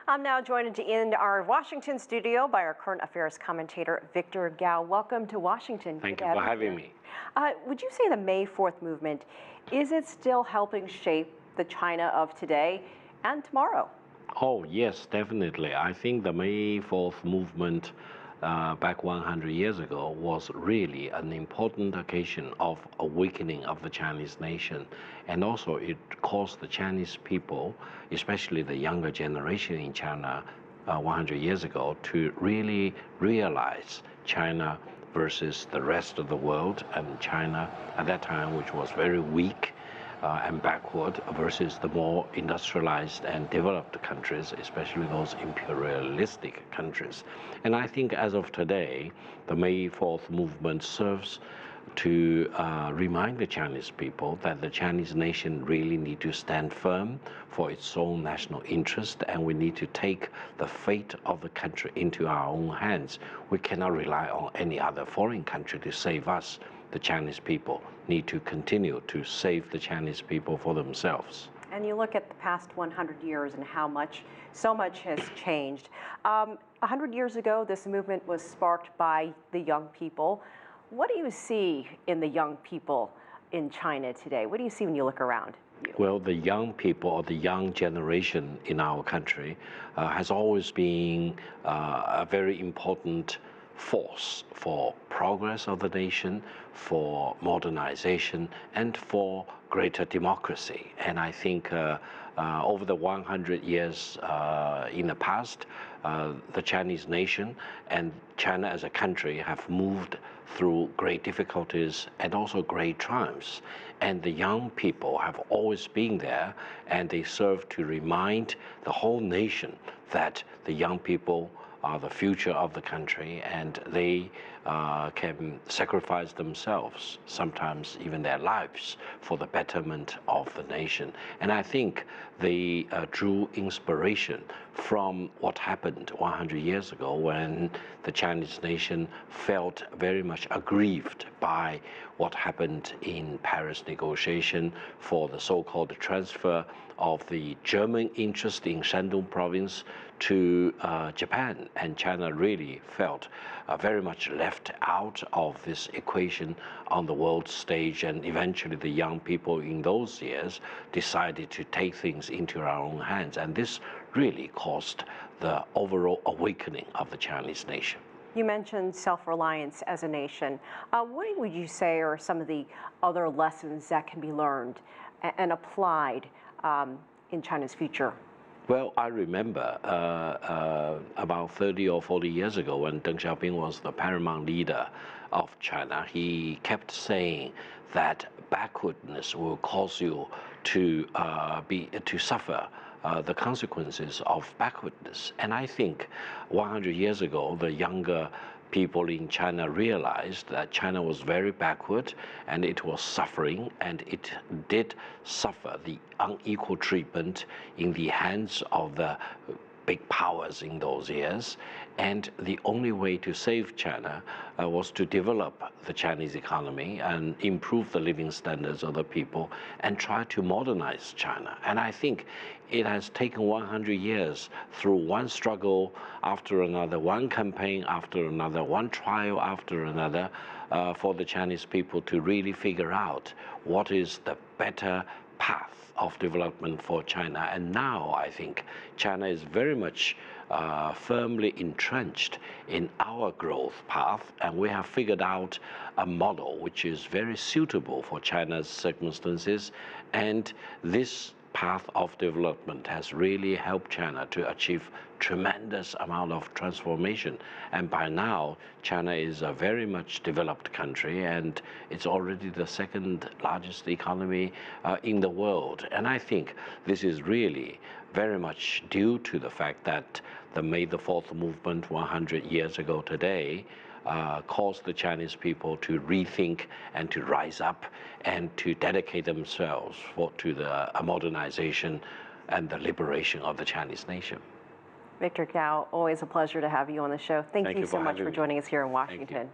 I'm now joined in our Washington studio by our current affairs commentator, Victor Gao. Welcome to Washington. Thank you for having me. Would you say the May 4th movement, is it still helping shape the China of today and tomorrow? Oh, yes, definitely. I think the May 4th movement back 100 years ago was really an important occasion of awakening of the Chinese nation. And also it caused the Chinese people, especially the younger generation in China 100 years ago, to really realize China versus the rest of the world, and China at that time, which was very weak and backward, versus the more industrialized and developed countries, especially those imperialistic countries. And I think as of today, the May 4th movement serves to remind the Chinese people that the Chinese nation really need to stand firm for its own national interest, and we need to take the fate of the country into our own hands. We cannot rely on any other foreign country to save us. The Chinese people need to continue to save the Chinese people for themselves. And you look at the past 100 years and how so much has changed. 100 years ago, this movement was sparked by the young people. What do you see in the young people in China today? What do you see when you look around you? Well, the young people, or the young generation in our country, has always been a very important force for progress of the nation, for modernization, and for greater democracy. And I think over the 100 years in the past, the Chinese nation and China as a country have moved through great difficulties and also great triumphs. And the young people have always been there, and they serve to remind the whole nation that the young people are the future of the country, and they can sacrifice themselves, sometimes even their lives, for the betterment of the nation. And I think they drew inspiration from what happened 100 years ago, when the Chinese nation felt very much aggrieved by what happened in Paris negotiation for the so-called transfer of the German interest in Shandong province to Japan. And China really felt very much left out of this equation on the world stage. And eventually the young people in those years decided to take things into our own hands. And this really caused the overall awakening of the Chinese nation. You mentioned self-reliance as a nation. What would you say are some of the other lessons that can be learned and applied in China's future? Well, I remember about 30 or 40 years ago, when Deng Xiaoping was the paramount leader of China, he kept saying that backwardness will cause you to suffer the consequences of backwardness. And I think 100 years ago, the younger people in China realized that China was very backward, and it was suffering, and it did suffer the unequal treatment in the hands of the big powers in those years. And the only way to save China was to develop the Chinese economy and improve the living standards of the people and try to modernize China. And I think it has taken 100 years through one struggle after another, one campaign after another, one trial after another, for the Chinese people to really figure out what is the better path of development for China. And now I think China is very much firmly entrenched in our growth path, and we have figured out a model which is very suitable for China's circumstances. And this path of development has really helped China to achieve tremendous amount of transformation. And by now, China is a very much developed country, and it's already the second largest economy in the world. And I think this is really very much due to the fact that the May the 4th movement 100 years ago today caused the Chinese people to rethink and to rise up and to dedicate themselves to the modernization and the liberation of the Chinese nation. Victor Gao, always a pleasure to have you on the show. Thank you so much for joining us here in Washington.